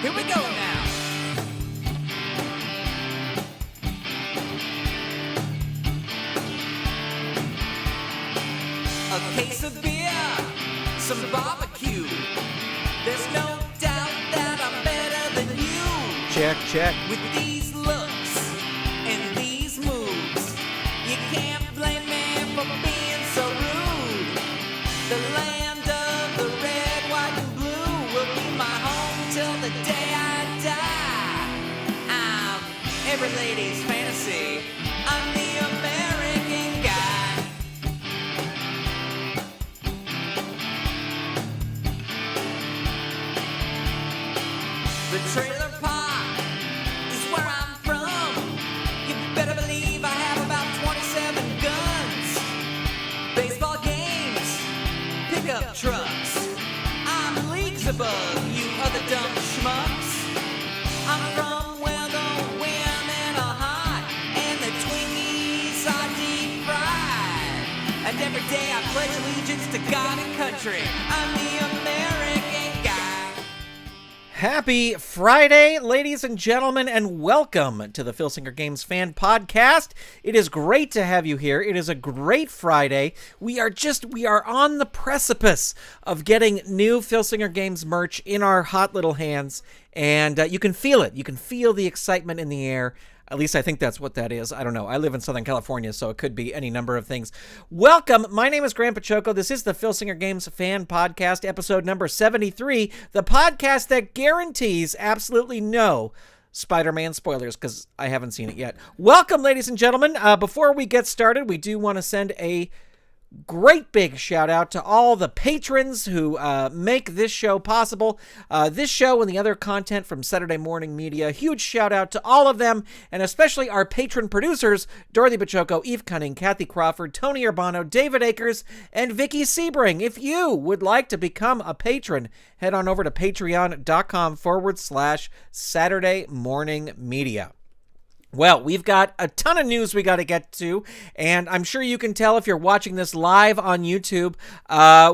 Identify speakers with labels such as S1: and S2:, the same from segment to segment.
S1: Here we go now. A case of beer, some barbecue. There's no doubt that I'm better than you.
S2: Check.
S1: With these looks and these moves, you can't blame me for being so rude. The land of the red, white, and blue will be my home till the day I die. I'm every lady's fantasy. I'm the American guy. The trailer park is where I'm from. You better believe I have about 27 guns. Baseball games, pickup trucks. I'm leagues above you other dumb schmucks. I'm from where the women are hot and the Twinkies are deep fried. And every day I pledge allegiance to God and country. I'm the American guy.
S2: Happy Friday, ladies and gentlemen, and welcome to the Filsinger Games Fan Podcast. It is great to have you here. It is a great Friday. We are on the precipice of getting new Filsinger Games merch in our hot little hands, and you can feel it. You can feel the excitement in the air. At least I think that's what that is. I don't know. I live in Southern California, so it could be any number of things. Welcome. My name is Grandpa Choco. This is the Filsinger Games Fan Podcast, episode number 73, the podcast that guarantees absolutely no Spider-Man spoilers, because I haven't seen it yet. Welcome, ladies and gentlemen. Before we get started, we do want to send a great big shout out to all the patrons who make this show possible. This show and the other content from Saturday Morning Media. Huge shout out to all of them, and especially our patron producers, Dorothy Bachoco, Eve Cunning, Kathy Crawford, Tony Urbano, David Akers, and Vicky Sebring. If you would like to become a patron, head on over to patreon.com/Saturday Morning Media. Well, we've got a ton of news we got to get to, and I'm sure you can tell if you're watching this live on YouTube.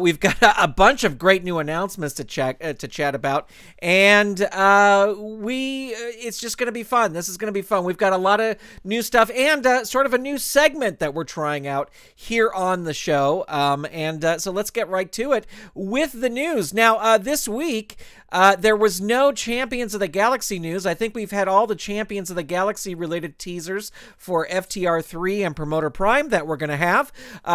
S2: We've got a bunch of great new announcements to chat about, and it's just going to be fun. This is going to be fun. We've got a lot of new stuff and sort of a new segment that we're trying out here on the show, so let's get right to it with the news. Now, this week, there was no Champions of the Galaxy news. I think we've had all the Champions of the Galaxy related teasers for FTR3 and Promoter Prime that we're going to have.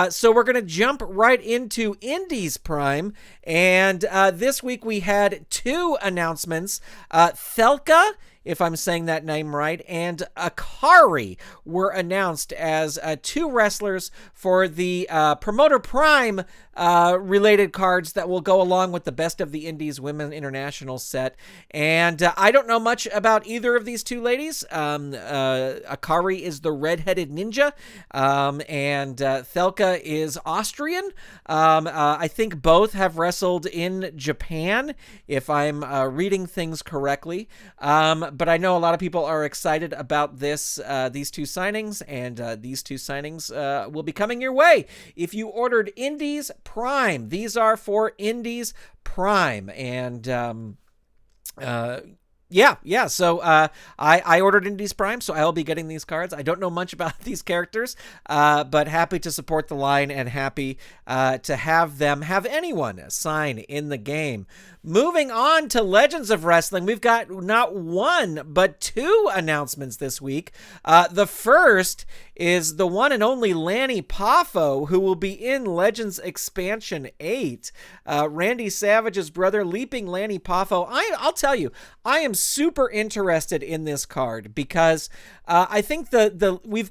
S2: So we're going to jump right into Indies Prime. And this week we had two announcements. THELKA, if I'm saying that name right, and Akari were announced as two wrestlers for the Promoter Prime related cards that will go along with the Best of the Indies Women International set. And I don't know much about either of these two ladies. Akari is the redheaded ninja, and THELKA is Austrian. I think both have wrestled in Japan, if I'm reading things correctly. But I know a lot of people are excited about these two signings, and these two signings will be coming your way if you ordered Indies Prime. These are for Indies Prime, and So I ordered Indies Prime, so I'll be getting these cards. I don't know much about these characters, but happy to support the line and happy to have anyone sign in the game. Moving on to Legends of Wrestling, we've got not one, but two announcements this week. The first is the one and only Lanny Poffo, who will be in Legends Expansion 8. Randy Savage's brother, Leaping Lanny Poffo. I'll tell you, I am super interested in this card because I think we've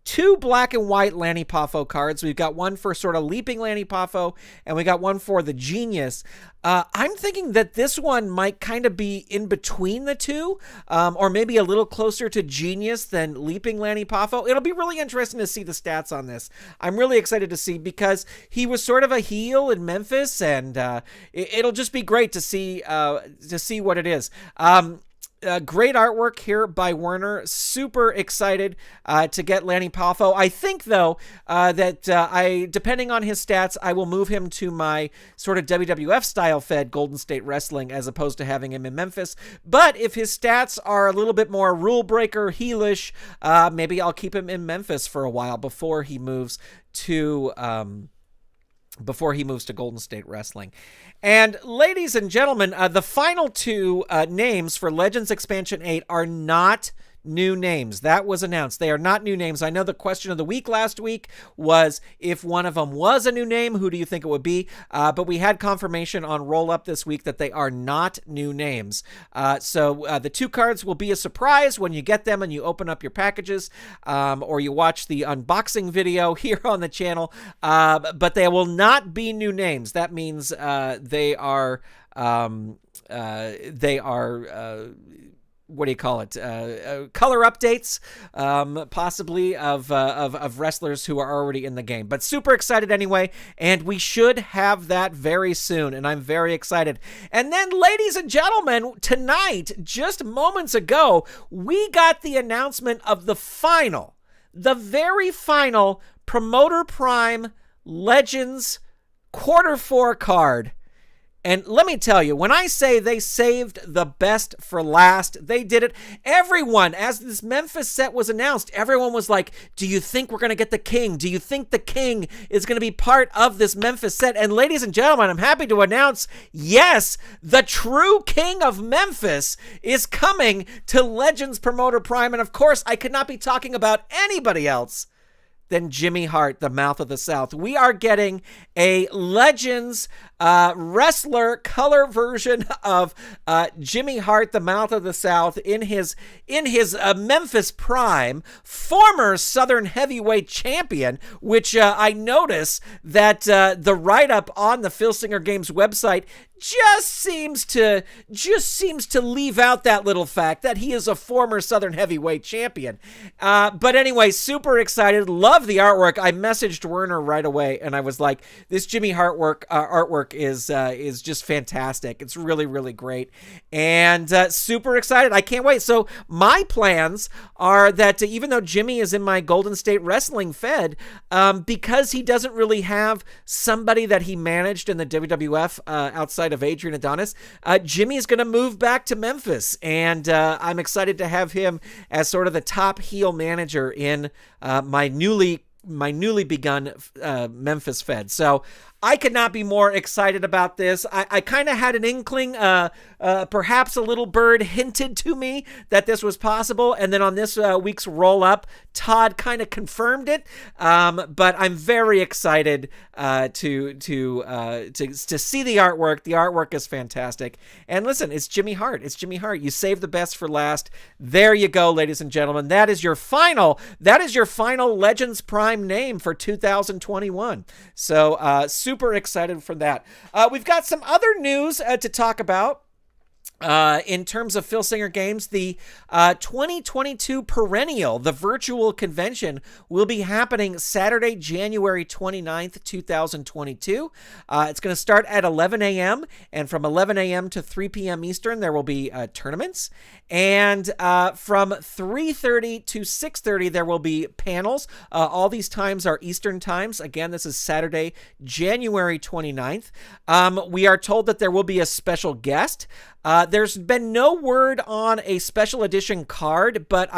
S2: two black and white Lanny Poffo cards. We've got one for sort of Leaping Lanny Poffo, and we got one for the Genius. I'm thinking that this one might kind of be in between the two, or maybe a little closer to Genius than Leaping Lanny Poffo. It'll be really interesting to see the stats on this. I'm really excited to see because he was sort of a heel in Memphis, and it'll just be great to see what it is. Great artwork here by Werner. Super excited to get Lanny Poffo. I think, though, that depending on his stats, I will move him to my sort of WWF style fed Golden State Wrestling as opposed to having him in Memphis. But if his stats are a little bit more rule breaker, heelish, maybe I'll keep him in Memphis for a while before he moves to Golden State Wrestling. And ladies and gentlemen, the final two names for Legends Expansion 8 are not new names. That was announced. They are not new names. I know the question of the week last week was if one of them was a new name, who do you think it would be? But we had confirmation on Roll Up this week that they are not new names. So the two cards will be a surprise when you get them and you open up your packages or you watch the unboxing video here on the channel. But they will not be new names. That means they are what do you call it? Color updates, possibly of wrestlers who are already in the game. But super excited anyway, and we should have that very soon, and I'm very excited. And then, ladies and gentlemen, tonight, just moments ago, we got the announcement of the very final Promoter Prime Legends Quarter 4 card. And let me tell you, when I say they saved the best for last, they did it. Everyone, as this Memphis set was announced, everyone was like, do you think we're going to get the King? Do you think the King is going to be part of this Memphis set? And ladies and gentlemen, I'm happy to announce, yes, the true King of Memphis is coming to Legends Promoter Prime. And of course, I could not be talking about anybody else than Jimmy Hart, the Mouth of the South. We are getting a Legends wrestler color version of Jimmy Hart, the Mouth of the South, in his Memphis prime, former Southern Heavyweight Champion, which I notice that the write-up on the Filsinger Games website just seems to leave out that little fact that he is a former Southern Heavyweight Champion. But anyway, super excited. Love the artwork. I messaged Werner right away, and I was like, "This Jimmy Hart artwork is just fantastic. It's really, really great," and super excited. I can't wait. So my plans are that even though Jimmy is in my Golden State Wrestling fed, because he doesn't really have somebody that he managed in the WWF outside of Adrian Adonis, Jimmy is going to move back to Memphis, and I'm excited to have him as sort of the top heel manager in my newly begun Memphis fed. So I could not be more excited about this. I kind of had an inkling, perhaps a little bird hinted to me that this was possible, and then on this week's roll-up, Todd kind of confirmed it. But I'm very excited to see the artwork. The artwork is fantastic. And listen, it's Jimmy Hart. It's Jimmy Hart. You saved the best for last. There you go, ladies and gentlemen. That is your final Legends Prime name for 2021. So super excited for that. We've got some other news to talk about. In terms of Filsinger Games, the 2022 Perennial, the virtual convention, will be happening Saturday, January 29th, 2022. It's going to start at 11 a.m., and from 11 a.m. to 3 p.m. Eastern, there will be tournaments. And from 3:30 to 6:30, there will be panels. All these times are Eastern times. Again, this is Saturday, January 29th. We are told that there will be a special guest. There's been no word on a special edition card, but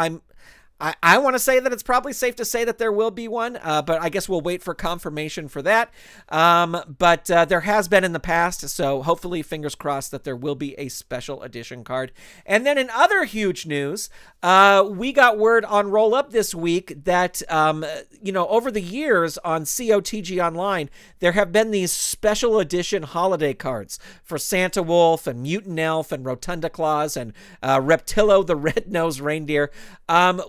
S2: I want to say that it's probably safe to say that there will be one, but I guess we'll wait for confirmation for that. But there has been in the past, so hopefully, fingers crossed, that there will be a special edition card. And then in other huge news, we got word on Roll Up this week that, over the years on COTG Online, there have been these special edition holiday cards for Santa Wolf and Mutant Elf and Rotunda Claus and Reptillo the Red-Nosed Reindeer.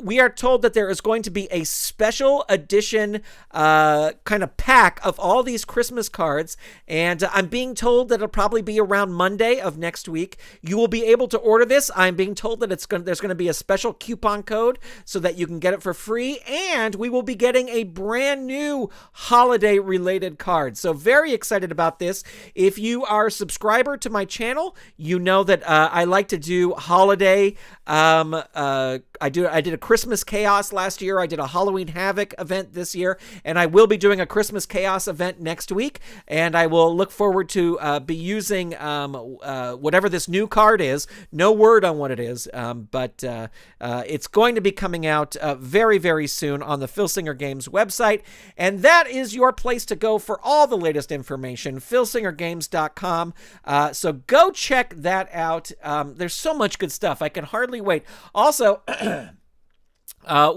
S2: We are told that there is going to be a special edition kind of pack of all these Christmas cards, and I'm being told that it'll probably be around Monday of next week. You will be able to order this. I'm being told that there's going to be a special coupon code so that you can get it for free, and we will be getting a brand new holiday-related card. So very excited about this. If you are a subscriber to my channel, you know that I like to do holiday. I did a Christmas Chaos last year. I did a Halloween Havoc event this year, and I will be doing a Christmas Chaos event next week. And I will look forward to be using whatever this new card is. No word on what it is, but it's going to be coming out very, very soon on the Filsinger Games website. And that is your place to go for all the latest information, filsingergames.com. So go check that out. There's so much good stuff. I can hardly wait. Also,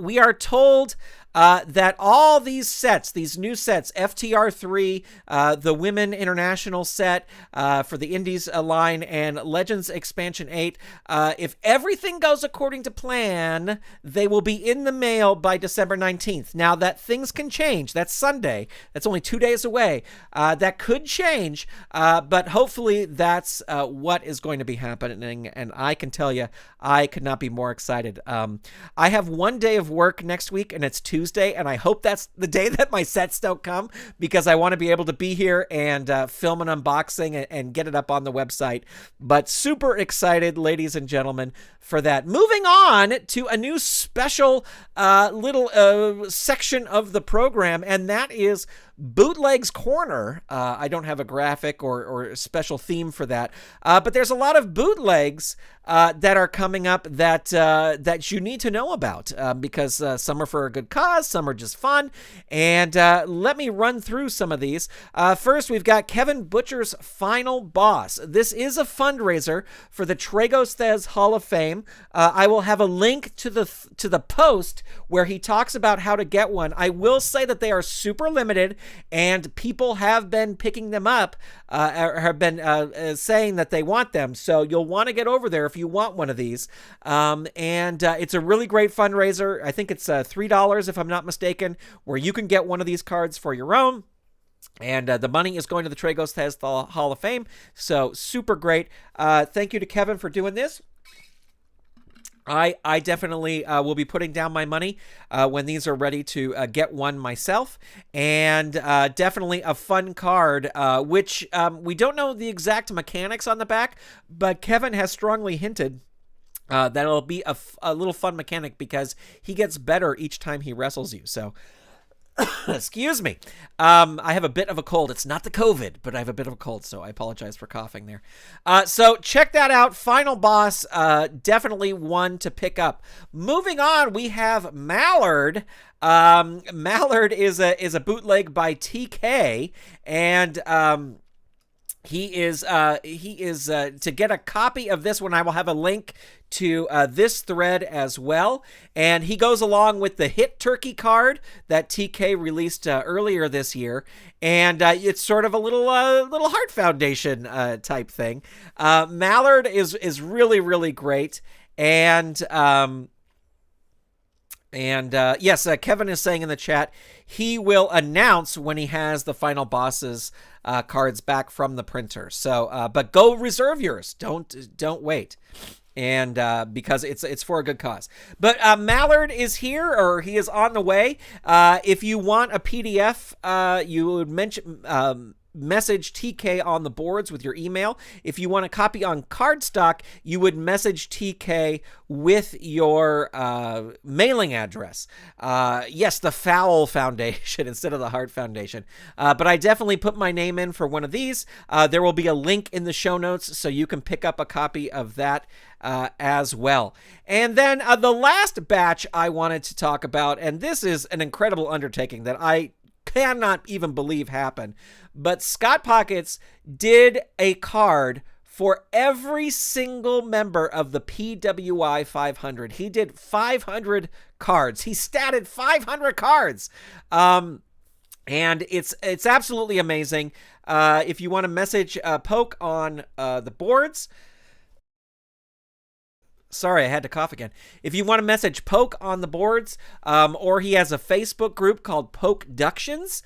S2: we are told that all these sets, these new sets, FTR3, the Women International set for the Indies line, and Legends Expansion 8, if everything goes according to plan, they will be in the mail by December 19th. Now, that things can change. That's Sunday. That's only 2 days away. That could change, but hopefully that's what is going to be happening, and I can tell you, I could not be more excited. I have 1 day of work next week, and it's Tuesday, and I hope that's the day that my sets don't come, because I want to be able to be here and film an unboxing and get it up on the website. But super excited, ladies and gentlemen, for that. Moving on to a new special little section of the program, and that is Bootlegs Corner. I don't have a graphic or special theme for that, but there's a lot of bootlegs that are coming up that you need to know about, because some are for a good cause, some are just fun, and let me run through some of these. First, we've got Kevin Butcher's Final Boss. This is a fundraiser for the Tragosthes Hall of Fame. I will have a link to the post where he talks about how to get one. I will say that they are super limited, and people have been picking them up, or have been saying that they want them. So you'll want to get over there if you want one of these. And it's a really great fundraiser. I think it's $3 if I'm not mistaken, where you can get one of these cards for your own. And the money is going to the Tragosthes Hall of Fame. So super great. Thank you to Kevin for doing this. I definitely will be putting down my money when these are ready to get one myself. And definitely a fun card, which we don't know the exact mechanics on the back, but Kevin has strongly hinted that it'll be a little fun mechanic, because he gets better each time he wrestles you. So excuse me. I have a bit of a cold. It's not the COVID, but I have a bit of a cold, so I apologize for coughing there. So check that out. Final Boss, definitely one to pick up. Moving on, we have Mallard. Mallard is a bootleg by TK, and he is to get a copy of this one. I will have a link to this thread as well, and he goes along with the Hit Turkey card that TK released earlier this year, and it's sort of a little Hart Foundation type thing. Mallard is really, really great, and yes, Kevin is saying in the chat he will announce when he has the Final Bosses cards back from the printer. So, but go reserve yours. Don't wait. And because it's for a good cause. But Mallard is here, or he is on the way. If you want a PDF, you would message TK on the boards with your email. If you want a copy on cardstock, you would message TK with your mailing address. Yes, the Fowl Foundation instead of the Hart Foundation. But I definitely put my name in for one of these. There will be a link in the show notes, so you can pick up a copy of that as well. And then the last batch I wanted to talk about, and this is an incredible undertaking that I cannot even believe happened, but Scott Pockets did a card for every single member of the PWI 500. He did 500 cards. He statted 500 cards. And it's absolutely amazing. If you want to message Poke on the boards, Sorry, I had to cough again. If you want to message Poke on the boards, or he has a Facebook group called Pokeductions,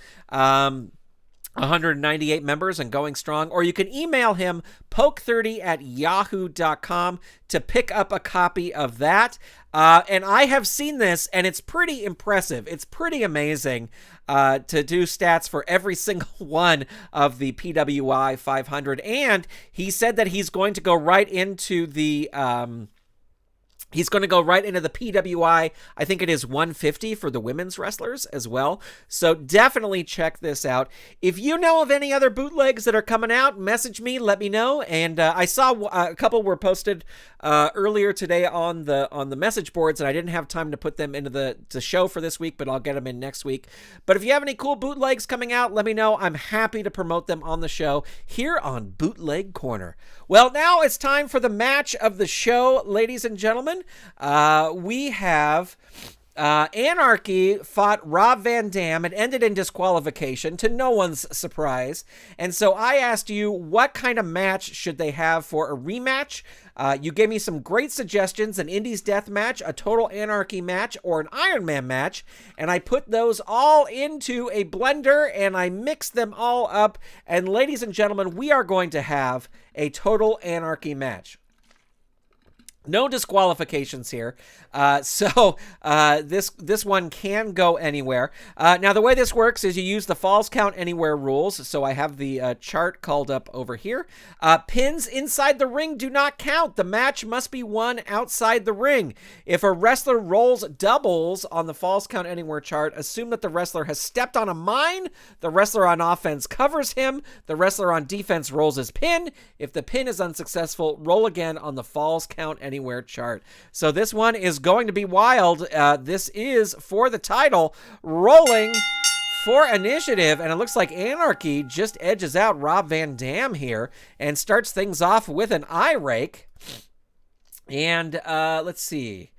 S2: 198 members and going strong, or you can email him poke30@yahoo.com to pick up a copy of that. And I have seen this, and it's pretty impressive. It's pretty amazing to do stats for every single one of the PWI 500. And he said that he's going to go right into the PWI, I think it is 150 for the women's wrestlers as well. So definitely check this out. If you know of any other bootlegs that are coming out, message me, let me know. And I saw a couple were posted earlier today on the message boards, and I didn't have time to put them into the show for this week, but I'll get them in next week. But if you have any cool bootlegs coming out, let me know. I'm happy to promote them on the show here on Bootleg Corner. Well, now it's time for the match of the show, ladies and gentlemen. We have Anarchy fought Rob Van Dam. It ended in disqualification, to no one's surprise. And so I asked you, what kind of match should they have for a rematch? You gave me some great suggestions: an Indies Death match, a Total Anarchy match, or an Iron Man match. And I put those all into a blender and I mixed them all up. And ladies and gentlemen, we are going to have a Total Anarchy match. No disqualifications here, so this one can go anywhere. Now, the way this works is you use the Falls Count Anywhere rules, so I have the chart called up over here. Pins inside the ring do not count. The match must be won outside the ring. If a wrestler rolls doubles on the Falls Count Anywhere chart, assume that the wrestler has stepped on a mine. The wrestler on offense covers him. The wrestler on defense rolls his pin. If the pin is unsuccessful, roll again on the Falls Count Anywhere chart. So this one is going to be wild. This is for the title, rolling for initiative, and it looks like Anarchy just edges out Rob Van Dam here and starts things off with an eye rake. And let's see.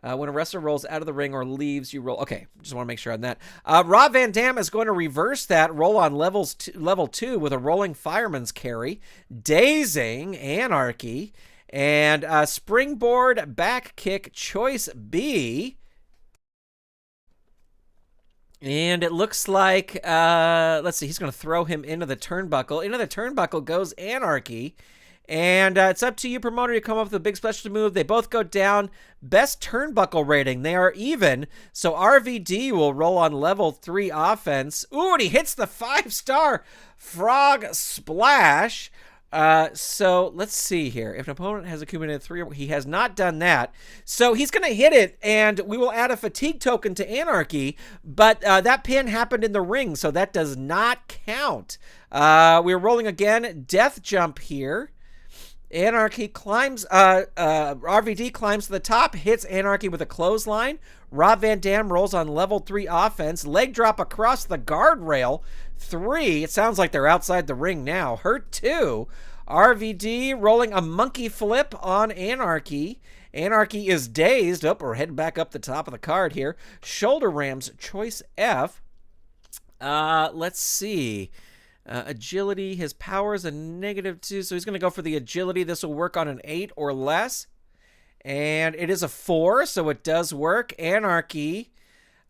S2: When a wrestler rolls out of the ring or leaves, you roll. Okay, just want to make sure on that. Rob Van Dam is going to reverse that roll on level 2 with a rolling fireman's carry, dazing Anarchy. And springboard back kick choice B. And it looks like, let's see, he's going to throw him into the turnbuckle. Into the turnbuckle goes Anarchy. And it's up to you, promoter, to come up with a big special move. They both go down. Best turnbuckle rating. They are even. So RVD will roll on level 3 offense. Ooh, and he hits the 5-star frog splash. So let's see here. If an opponent has accumulated 3, he has not done that. So he's going to hit it, and we will add a fatigue token to Anarchy, but that pin happened in the ring, so that does not count. We're rolling again. Death jump here. Anarchy climbs, RVD climbs to the top, hits Anarchy with a clothesline. Rob Van Dam rolls on level 3 offense. Leg drop across the guardrail. 3. It sounds like they're outside the ring now. Hurt 2. RVD rolling a monkey flip on Anarchy. Anarchy is dazed. Oh, we're heading back up the top of the card here. Shoulder rams, choice F. Let's see. Agility, his power is a -2, so he's going to go for the agility. This will work on an 8 or less. And it is a 4, so it does work. Anarchy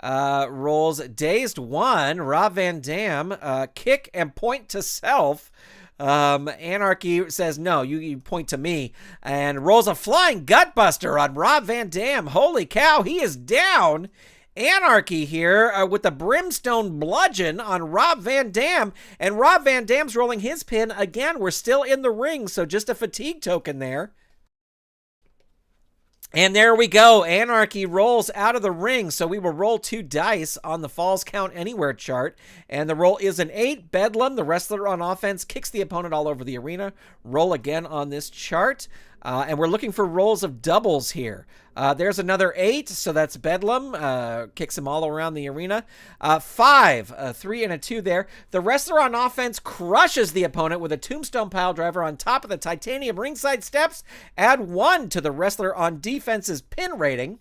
S2: rolls dazed 1. Rob Van Dam, kick and point to self. Anarchy says, no, you point to me. And rolls a flying gutbuster on Rob Van Dam. Holy cow, he is down. Anarchy here with the brimstone bludgeon on Rob Van Dam. And Rob Van Dam's rolling his pin. Again, we're still in the ring, so just a fatigue token there. And there we go. Anarchy rolls out of the ring. So we will roll 2 dice on the Falls Count Anywhere chart. And the roll is an 8. Bedlam, the wrestler on offense, kicks the opponent all over the arena. Roll again on this chart. And we're looking for rolls of doubles here. There's another 8, so that's Bedlam. Kicks him all around the arena. 5, a 3 and a 2 there. The wrestler on offense crushes the opponent with a tombstone pile driver on top of the titanium ringside steps. Add 1 to the wrestler on defense's pin rating.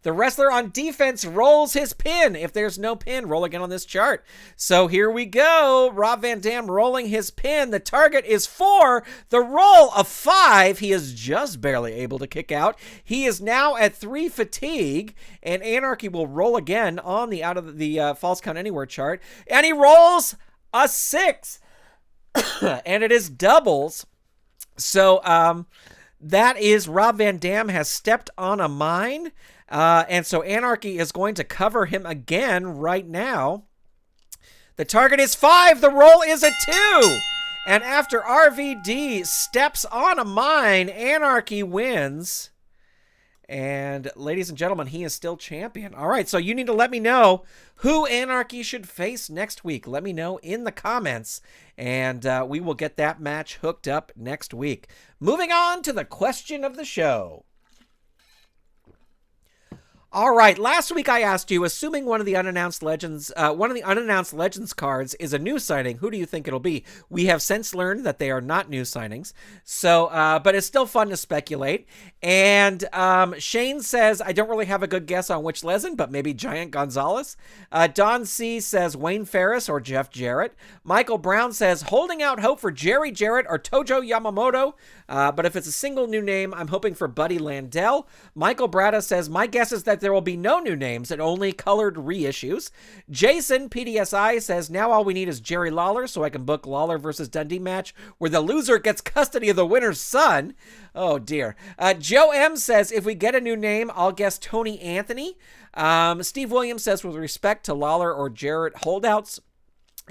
S2: The wrestler on defense rolls his pin. If there's no pin, roll again on this chart. So here we go. Rob Van Dam rolling his pin. The target is 4. The roll of 5. He is just barely able to kick out. He is now at 3 fatigue, and Anarchy will roll again on the out of the false count anywhere chart, and he rolls a 6. And it is doubles. So that is Rob Van Dam has stepped on a mine. And so Anarchy is going to cover him again right now. The target is 5. The roll is a 2. And after RVD steps on a mine, Anarchy wins. And ladies and gentlemen, he is still champion. All right, so you need to let me know who Anarchy should face next week. Let me know in the comments, and we will get that match hooked up next week. Moving on to the question of the show. All right, last week I asked you, assuming one of the unannounced legends cards is a new signing, who do you think it'll be? We have since learned that they are not new signings, so but it's still fun to speculate. And Shane says, I don't really have a good guess on which legend, but maybe Giant Gonzalez. Don C says Wayne Ferris or Jeff Jarrett. Michael Brown says holding out hope for Jerry Jarrett or Tojo Yamamoto. But if it's a single new name, I'm hoping for Buddy Landell. Michael Bratta says, my guess is that there will be no new names and only colored reissues. Jason PDSI says, now all we need is Jerry Lawler so I can book Lawler versus Dundee match where the loser gets custody of the winner's son. Oh, dear. Joe M says, if we get a new name, I'll guess Tony Anthony. Steve Williams says, with respect to Lawler or Jarrett holdouts,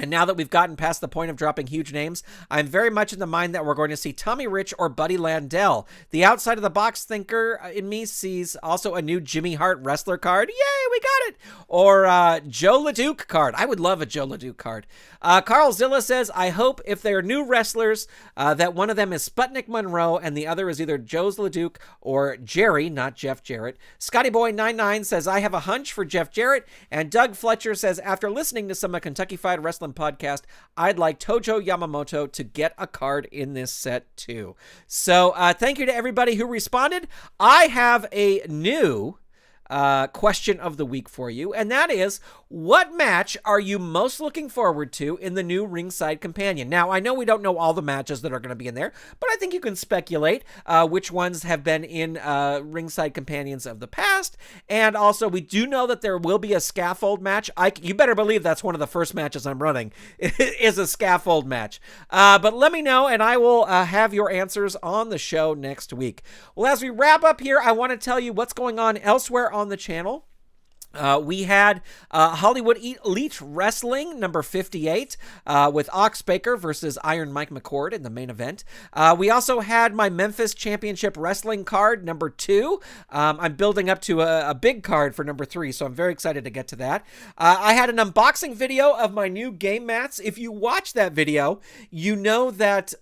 S2: and now that we've gotten past the point of dropping huge names, I'm very much in the mind that we're going to see Tommy Rich or Buddy Landell. The outside of the box thinker in me sees also a new Jimmy Hart wrestler card. Yay, we got it! Or Joe LeDuc card. I would love a Joe LeDuc card. Carl Zilla says, I hope if they're new wrestlers that one of them is Sputnik Monroe and the other is either Joe LeDuc or Jerry, not Jeff Jarrett. Scotty Boy 99 says, I have a hunch for Jeff Jarrett. And Doug Fletcher says, after listening to some of Kentucky Fried Wrestling podcast, I'd like Tojo Yamamoto to get a card in this set too. So thank you to everybody who responded. I have a new question of the week for you, and that is, what match are you most looking forward to in the new Ringside Companion? Now, I know we don't know all the matches that are going to be in there, but I think you can speculate which ones have been in Ringside Companions of the past, and also we do know that there will be a scaffold match. You better believe that's one of the first matches I'm running, is a scaffold match. But let me know, and I will have your answers on the show next week. Well, as we wrap up here, I want to tell you what's going on elsewhere on the channel. We had Hollywood Elite Wrestling number 58 with Ox Baker versus Iron Mike McCord in the main event. We also had my Memphis Championship Wrestling card number 2. I'm building up to a big card for number 3, so I'm very excited to get to that. I had an unboxing video of my new game mats. If you watch that video, you know that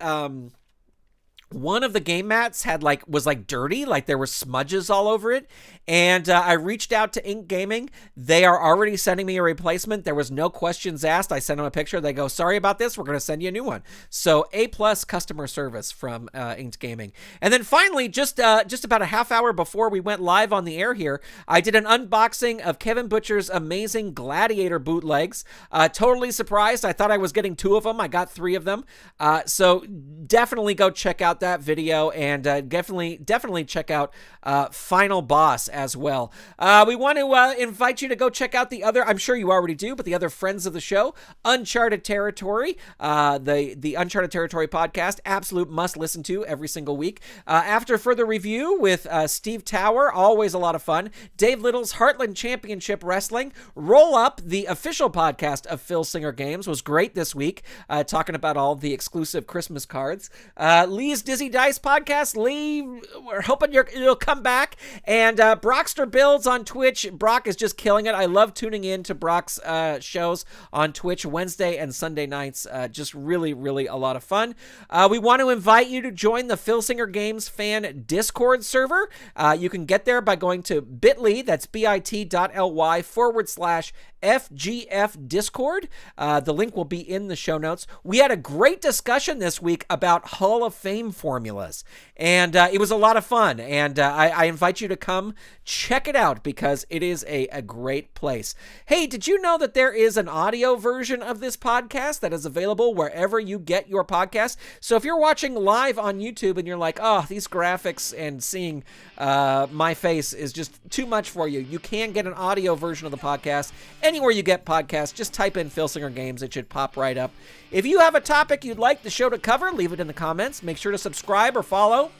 S2: one of the game mats was dirty, like there were smudges all over it. And I reached out to Ink Gaming. They are already sending me a replacement. There was no questions asked. I sent them a picture. They go, sorry about this. We're going to send you a new one. So A+ customer service from Ink Gaming. And then finally, just about a half hour before we went live on the air here, I did an unboxing of Kevin Butcher's amazing Gladiator bootlegs. Totally surprised. I thought I was getting 2 of them. I got 3 of them. So definitely go check out that video, and definitely check out Final Boss as well. We want to invite you to go check out the other, I'm sure you already do, but the other friends of the show, Uncharted Territory, the Uncharted Territory podcast, absolute must listen to every single week. After Further Review with Steve Tower, always a lot of fun. Dave Little's Heartland Championship Wrestling. Roll Up, the official podcast of Filsinger Games, was great this week, talking about all the exclusive Christmas cards. Lee's Dizzy Dice podcast. Lee, we're hoping you'll come back. And Brockster Builds on Twitch. Brock is just killing it. I love tuning in to Brock's shows on Twitch Wednesday and Sunday nights. Just really, really a lot of fun. We want to invite you to join the Filsinger Games Fan Discord server. You can get there by going to bit.ly, that's bit.ly/FGF Discord. The link will be in the show notes. We had a great discussion this week about Hall of Fame formulas. And it was a lot of fun. And I invite you to come check it out because it is a great place. Hey, did you know that there is an audio version of this podcast that is available wherever you get your podcast? So if you're watching live on YouTube and you're like, oh, these graphics and seeing my face is just too much for you, you can get an audio version of the podcast anywhere you get podcasts. Just type in Filsinger Games. It should pop right up. If you have a topic you'd like the show to cover, leave it in the comments. Make sure to subscribe or follow,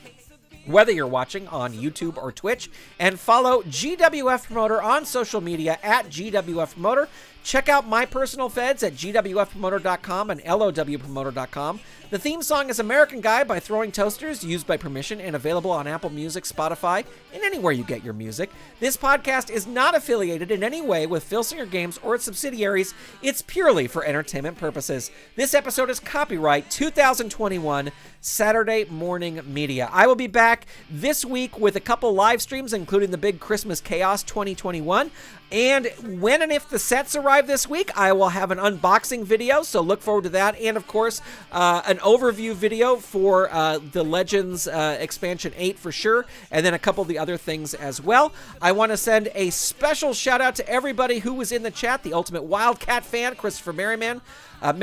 S2: whether you're watching on YouTube or Twitch, and follow GWF Promoter on social media at GWF Promoter. Check out my personal feds at gwfpromoter.com and lowpromoter.com. The theme song is American Guy by Throwing Toasters, used by permission and available on Apple Music, Spotify, and anywhere you get your music. This podcast is not affiliated in any way with Filsinger Games or its subsidiaries. It's purely for entertainment purposes. This episode is copyright 2021 Saturday Morning Media. I will be back this week with a couple live streams, including the big Christmas Chaos 2021. And when and if the sets arrive this week, I will have an unboxing video, so look forward to that. And, of course, an overview video for the Legends Expansion 8 for sure, and then a couple of the other things as well. I want to send a special shout-out to everybody who was in the chat, the Ultimate Wildcat fan, Christopher Merriman, Michael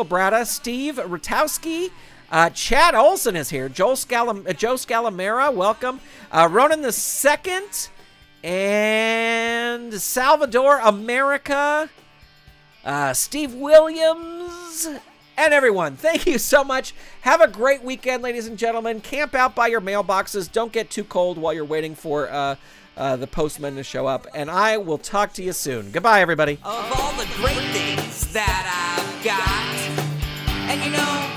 S2: Bratta, Steve Rutowski, Chad Olson is here, Joe Scalamera, welcome, Ronan the Second, and Salvador America, Steve Williams, and everyone. Thank you so much. Have a great weekend, ladies and gentlemen. Camp out by your mailboxes. Don't get too cold while you're waiting for the postman to show up. And I will talk to you soon. Goodbye, everybody.
S1: Of all the great things that I've got, and you know,